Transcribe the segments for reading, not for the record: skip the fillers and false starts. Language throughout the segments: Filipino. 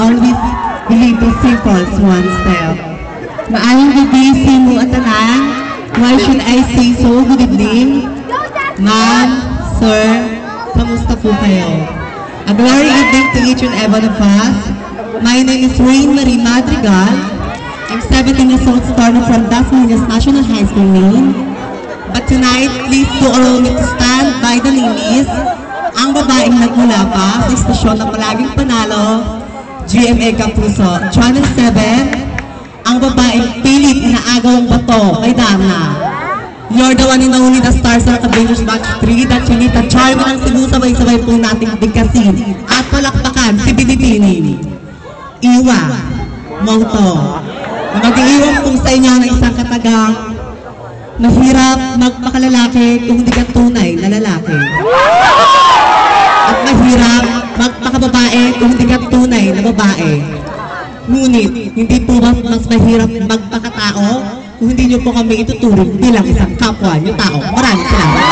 always believe the simple one step. Maayong gabi sa mo at tanan. Why should I say so? Good evening. Ma'am, sir, kamusta po kayo? A very evening to each and every one of us. My name is Rain Marie Madrigal. I'm 17 years old, starting from Dasmariñas National High School name. But tonight, please do allow me to stand by the linis. Ang babaeng nagmula pa sa istasyon na palaging panalo, GMA Kapuso, Channel 7, ang babaeng pilit na agaw ang bato kay Dana. You're the one and only the stars of Avengers Match 3 that you need to charm ng Cebu, sabay-sabay po nating bigkasin at palakpakan si Binibini. Iwa, Mauto, na mag-iiwan po sa inyo ng isang katagang mahirap magpakalalaki kung hindi ka tunay na lalaki. At mahirap magpakababae kung hindi ka tunay na babae. Ngunit, hindi po mas mahirap magpakatao kung hindi nyo po kami ituturing bilang isang kapwa nyo tao. Maraming salamat.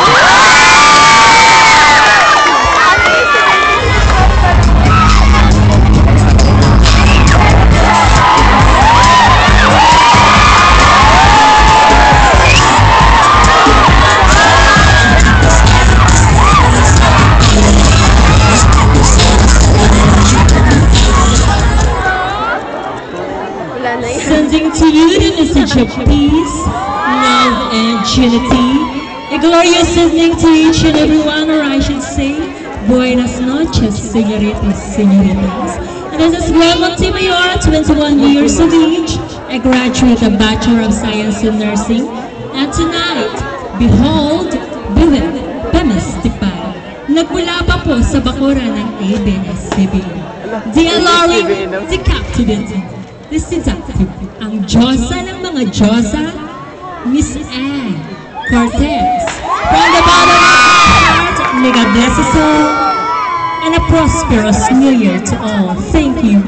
Sending to you the message of peace, love, and unity. A glorious evening to each and everyone, or I should say, buenas noches, señoritas, señoritas. And this is Gwen Montemayor, 21 years of age, a graduate of Bachelor of Science in Nursing. And tonight, behold, Biwit, Pemestipan, nagmula pa po sa bakuran ng ABS-CBN. Dear Laurie, the captivating, the seductive, ang Diyosa ng mga Diyosa, Miss Anne Cortez. From the bottom of my heart, may God bless us all, and a prosperous New Year to all. Thank you.